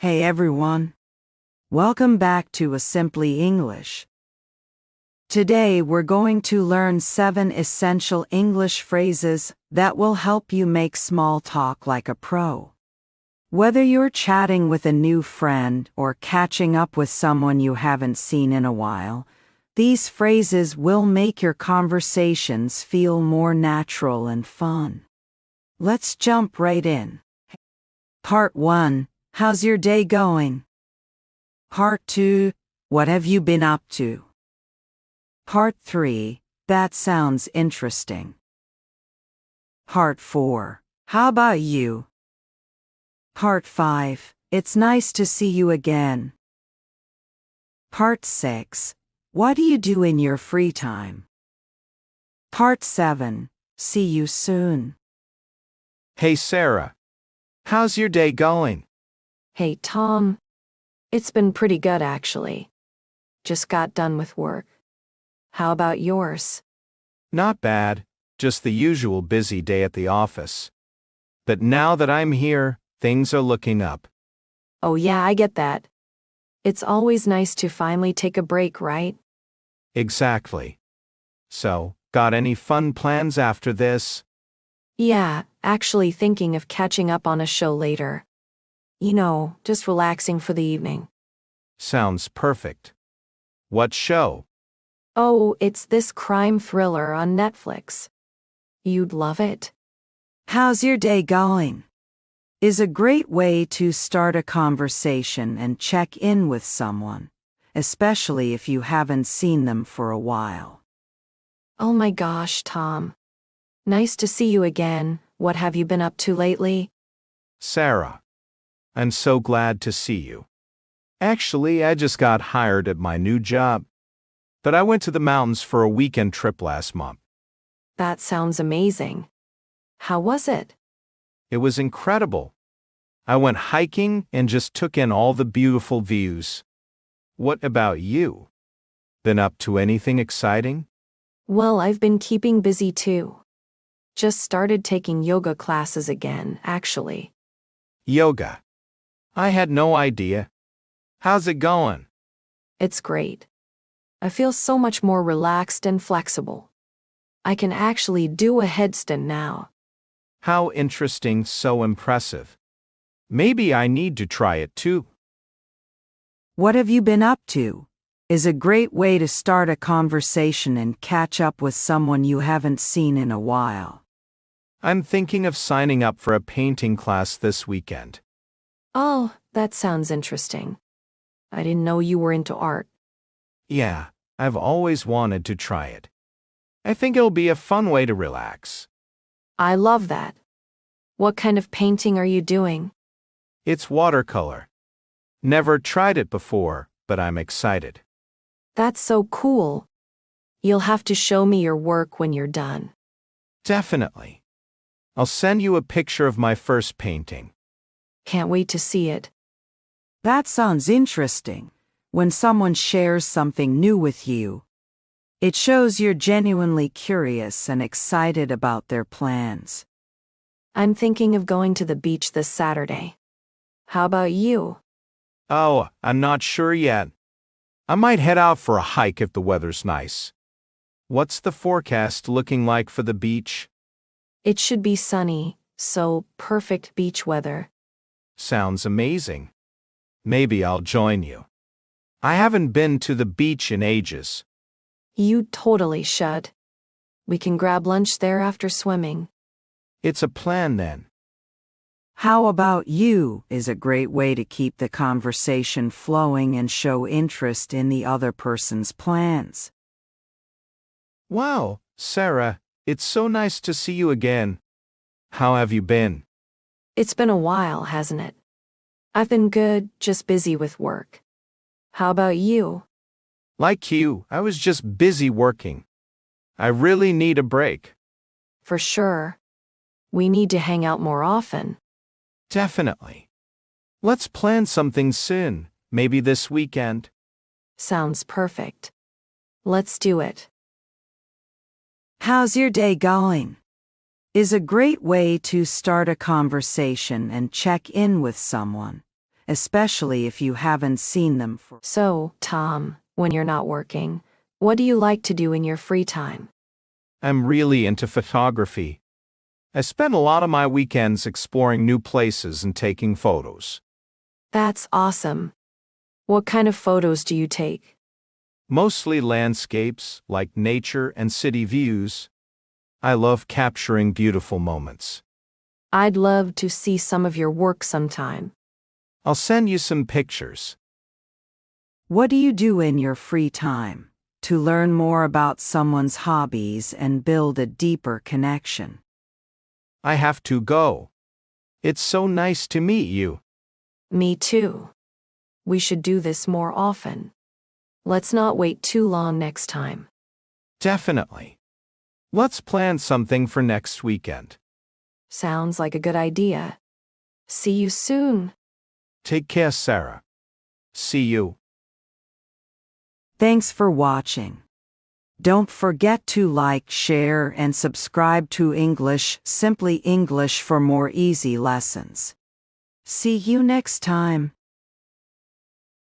Hey everyone. Welcome back to A Simply English. Today we're going to learn 7 essential English phrases that will help you make small talk like a pro. Whether you're chatting with a new friend or catching up with someone you haven't seen in a while, these phrases will make your conversations feel more natural and fun. Let's jump right in. Part 1. How's your day going? Part 2. What have you been up to? Part 3. That sounds interesting. Part 4. How about you? Part 5. It's nice to see you again. Part 6. What do you do in your free time? Part 7. See you soon. Hey Sarah, how's your day going? Hey, Tom. It's been pretty good, actually. Just got done with work. How about yours? Not bad, just the usual busy day at the office. But now that I'm here, things are looking up. Oh, yeah, I get that. It's always nice to finally take a break, right? Exactly. So, got any fun plans after this? Yeah, actually thinking of catching up on a show later. Just relaxing for the evening. Sounds perfect. What show? Oh, it's this crime thriller on Netflix. You'd love it. How's your day going? Is a great way to start a conversation and check in with someone, especially if you haven't seen them for a while. Oh my gosh, Tom. Nice to see you again. What have you been up to lately? Sarah. I'm so glad to see you. Actually, I just got hired at my new job. But I went to the mountains for a weekend trip last month. That sounds amazing. How was it? It was incredible. I went hiking and just took in all the beautiful views. What about you? Been up to anything exciting? Well, I've been keeping busy too. Just started taking yoga classes again, actually. Yoga. I had no idea. How's it going? It's great. I feel so much more relaxed and flexible. I can actually do a headstand now. How interesting, so impressive. Maybe I need to try it too. What have you been up to? Is a great way to start a conversation and catch up with someone you haven't seen in a while. I'm thinking of signing up for a painting class this weekend. Oh, that sounds interesting. I didn't know you were into art. Yeah, I've always wanted to try it. I think it'll be a fun way to relax. I love that. What kind of painting are you doing? It's watercolor. Never tried it before, but I'm excited. That's so cool. You'll have to show me your work when you're done. Definitely. I'll send you a picture of my first painting. Can't wait to see it. That sounds interesting. When someone shares something new with you, it shows you're genuinely curious and excited about their plans. I'm thinking of going to the beach this Saturday. How about you? Oh, I'm not sure yet. I might head out for a hike if the weather's nice. What's the forecast looking like for the beach? It should be sunny, so perfect beach weather. Sounds amazing. Maybe I'll join you. I haven't been to the beach in ages. You totally should. We can grab lunch there after swimming. It's a plan then. How about you is a great way to keep the conversation flowing and show interest in the other person's plans. Wow, Sarah, it's so nice to see you again. How have you been? It's been a while, hasn't it? I've been good, just busy with work. How about you? Like you, I was just busy working. I really need a break. For sure. We need to hang out more often. Definitely. Let's plan something soon, maybe this weekend. Sounds perfect. Let's do it. How's your day going? Is a great way to start a conversation and check in with someone, especially if you haven't seen them for. So, Tom, when you're not working, what do you like to do in your free time? I'm really into photography. I spend a lot of my weekends exploring new places and taking photos. That's awesome. What kind of photos do you take? Mostly landscapes, like nature and city views. I love capturing beautiful moments. I'd love to see some of your work sometime. I'll send you some pictures. What do you do in your free time to learn more about someone's hobbies and build a deeper connection? I have to go. It's so nice to meet you. Me too. We should do this more often. Let's not wait too long next time. Definitely. Let's plan something for next weekend. Sounds like a good idea. See you soon. Take care, Sarah. See you. Thanks for watching. Don't forget to like, share, and subscribe to Simply English for more easy lessons. See you next time.